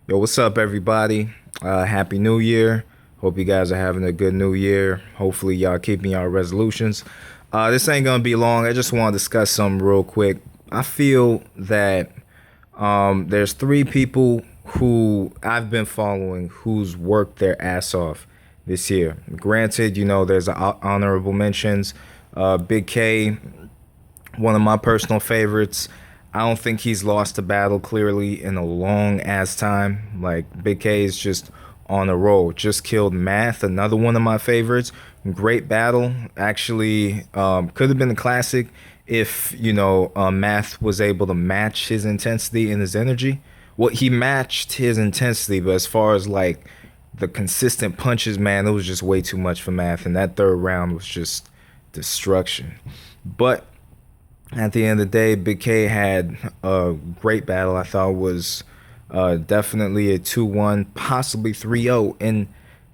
Yo, what's up, everybody? Happy New Year. Hope you guys are having a good New Year. Hopefully, y'all keeping y'all resolutions. This ain't gonna be long. I just want to discuss something real quick. I feel that there's three people who I've been following who's worked their ass off this year. Granted, there's honorable mentions. Big K, one of my personal favorites. I don't think he's lost a battle clearly in a long ass time. Like Big K is just on a roll. Just killed Math, another one of my favorites. Great battle. Actually, could have been a classic if Math was able to match his intensity and his energy. Well, he matched his intensity, but as far as like the consistent punches, man, it was just way too much for Math, and that third round was just destruction. But at the end of the day, Big K had a great battle. I thought was definitely a 2-1, possibly 3-0. And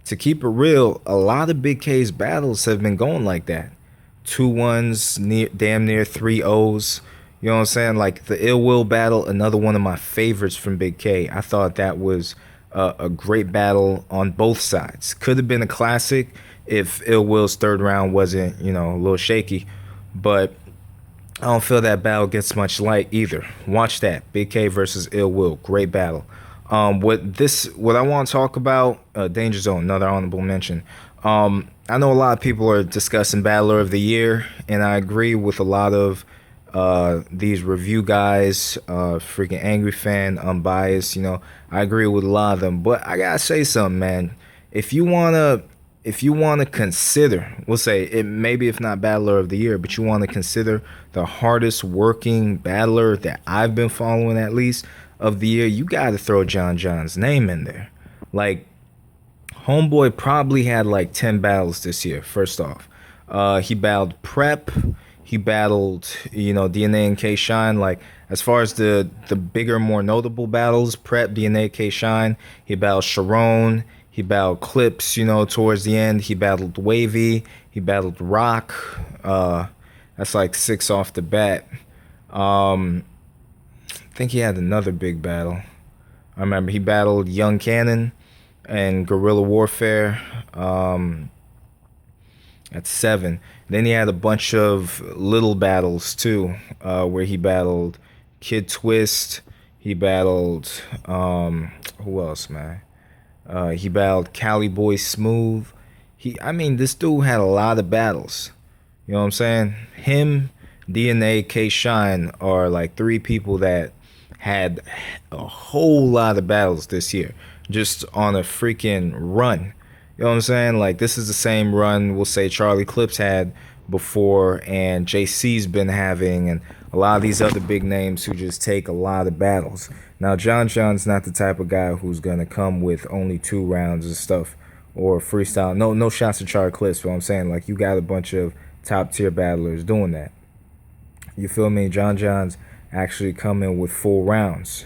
to keep it real, a lot of Big K's battles have been going like that. 2-1s, damn near 3-0s. You know what I'm saying? Like the Ill Will battle, another one of my favorites from Big K. I thought that was a great battle on both sides. Could have been a classic if Ill Will's third round wasn't, a little shaky. But I don't feel that battle gets much light either. Watch that. Big K versus Ill Will. Great battle. What I want to talk about, Danger Zone, another honorable mention. I know a lot of people are discussing Battler of the Year, and I agree with a lot of these review guys, freaking Angry Fan, Unbiased, I agree with a lot of them. But I gotta say something, man. If you wanna if you want to consider, we'll say it maybe if not battler of the year, but you want to consider the hardest working battler that I've been following at least of the year, you got to throw John John's name in there. Like Homeboy probably had like 10 battles this year. First off, he battled Prep. He battled, DNA and K Shine. Like as far as the bigger, more notable battles, Prep, DNA, K Shine. He battled Sharon. He battled Clips, towards the end. He battled Wavy. He battled Rock. That's like six off the bat. I think he had another big battle. I remember he battled Young Cannon and Guerrilla Warfare at 7. Then he had a bunch of little battles too, where he battled Kid Twist. He battled who else, man? He battled Cali Boy Smooth. This dude had a lot of battles. You know what I'm saying? Him, DNA, K Shine are like three people that had a whole lot of battles this year, just on a freaking run. You know what I'm saying? Like this is the same run we'll say Charlie Clips had before, and JC's been having, and a lot of these other big names who just take a lot of battles. Now, John John's not the type of guy who's gonna come with only 2 rounds and stuff or freestyle. No shots to Charlie Clips, but I'm saying like you got a bunch of top tier battlers doing that. You feel me? John John's actually coming with full rounds.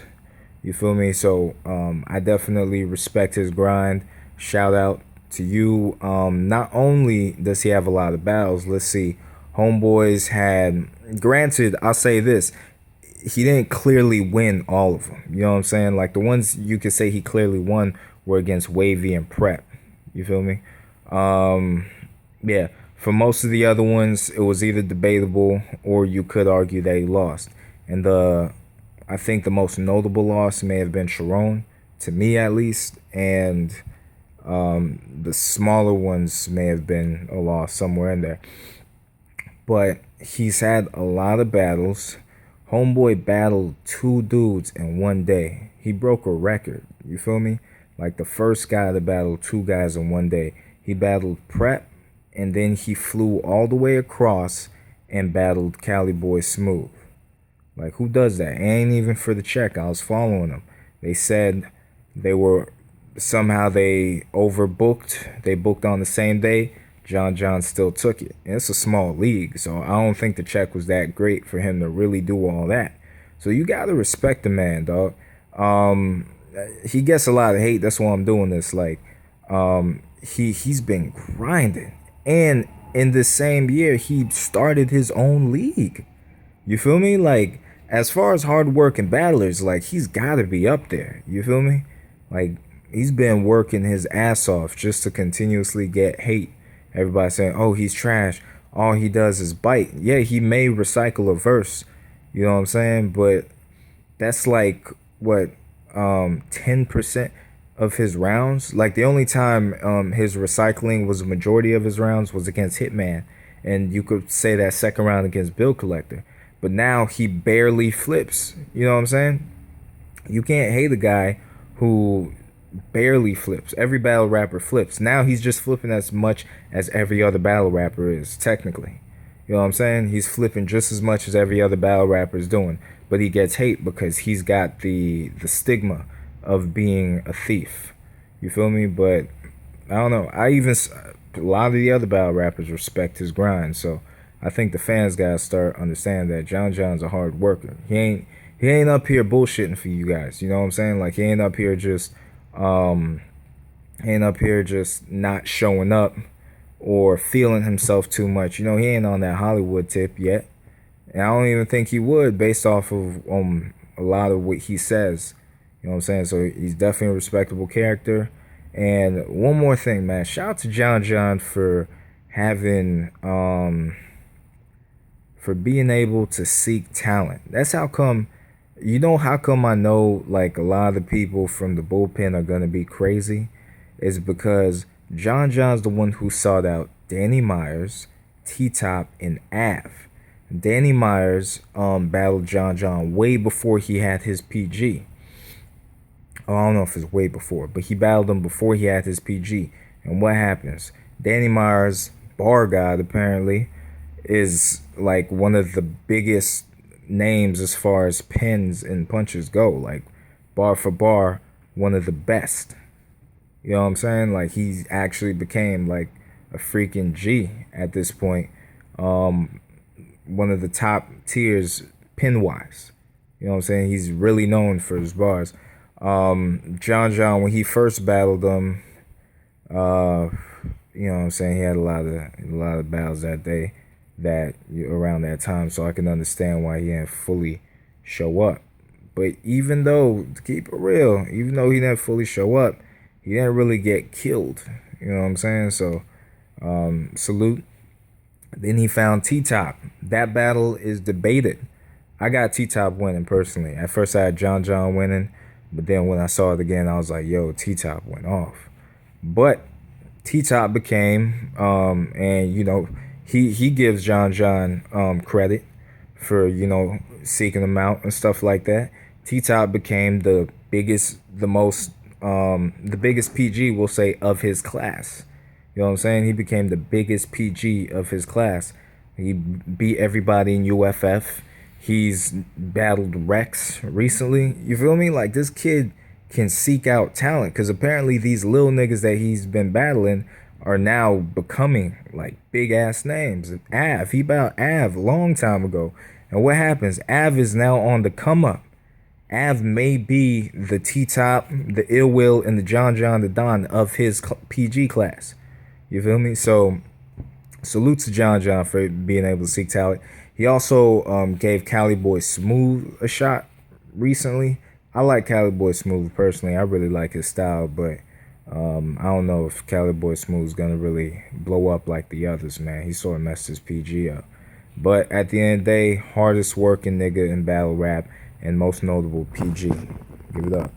You feel me? So I definitely respect his grind. Shout out to you. Not only does he have a lot of battles, let's see. Homeboys had, granted, I'll say this, he didn't clearly win all of them. You know what I'm saying? Like the ones you could say he clearly won were against Wavy and Prep. You feel me? Yeah. For most of the other ones, it was either debatable or you could argue that he lost. And I think the most notable loss may have been Sharon, to me at least, and the smaller ones may have been a loss somewhere in there. But he's had a lot of battles. Homeboy battled 2 dudes in one day. He broke a record. You feel me? Like the first guy to battle 2 guys in one day. He battled Prep, and then he flew all the way across and battled Cali Boy Smooth. Like who does that? It ain't even for the check. I was following them. They said they were somehow they overbooked. They booked on the same day. John still took it. And it's a small league, so I don't think the check was that great for him to really do all that. So you gotta respect the man, dog. He gets a lot of hate. That's why I'm doing this. Like, he's been grinding, and in the same year he started his own league. You feel me? Like as far as hard work and battlers, like he's gotta be up there. You feel me? Like, he's been working his ass off just to continuously get hate. Everybody saying, "Oh, he's trash. All he does is bite." Yeah, he may recycle a verse, you know what I'm saying? But that's like what 10% of his rounds. Like, the only time his recycling was a majority of his rounds was against Hitman, and you could say that second round against Bill Collector. But now he barely flips. You know what I'm saying? You can't hate a guy who barely flips. Every battle rapper flips. Now he's just flipping as much as every other battle rapper is, technically. You know what I'm saying? He's flipping just as much as every other battle rapper is doing. But he gets hate because he's got the stigma of being a thief. You feel me? But I don't know. A lot of the other battle rappers respect his grind. So I think the fans gotta start understanding that John John's a hard worker. He ain't up here bullshitting for you guys. You know what I'm saying? Like, um he ain't up here just not showing up or feeling himself too much. You know, he ain't on that Hollywood tip yet. And I don't even think he would, based off of a lot of what he says. You know what I'm saying? So he's definitely a respectable character. And one more thing, man. Shout out to John John for having for being able to seek talent. That's how come, you know how come I know like a lot of the people from the bullpen are gonna be crazy? Is because John John's the one who sought out Danny Myers, T-Top, and Av. Danny Myers battled John John way before he had his PG. Oh, I don't know if it's way before, but he battled him before he had his PG. And what happens? Danny Myers, bar god apparently, is like one of the biggest names as far as pins and punches go. Like, bar for bar, one of the best. You know what I'm saying? Like, he actually became like a freaking G at this point. One of the top tiers pin wise. You know what I'm saying? He's really known for his bars. John John, when he first battled him, you know what I'm saying, he had a lot of battles that day, that around that time, so I can understand why he didn't fully show up. But even though, to keep it real, even though he didn't fully show up, he didn't really get killed. You know what I'm saying? So salute. Then he found T-Top. That battle is debated. I got T-Top winning personally. At first I had John John winning, but then when I saw it again, I was like, yo, T-Top went off. But T-Top became, and you know, he gives John John credit for, you know, seeking him out and stuff like that. T-Top became the biggest PG, we'll say, of his class. You know what I'm saying? He became the biggest PG of his class. He beat everybody in UFF. He's battled Rex recently. You feel me? Like, this kid can seek out talent, because apparently these little niggas that he's been battling are now becoming like big ass names. He battled Av a long time ago. And what happens? Av is now on the come up. Av may be the T-Top, the Ill Will, and the John John the Don of his PG class. You feel me? So salute to John John for being able to seek talent. He also gave Cali Boy Smooth a shot recently. I like Cali Boy Smooth personally. I really like his style, but I don't know if Cali Boy Smooth is gonna really blow up like the others, man. He sort of messed his PG up. But at the end of the day, hardest working nigga in battle rap and most notable PG. Give it up.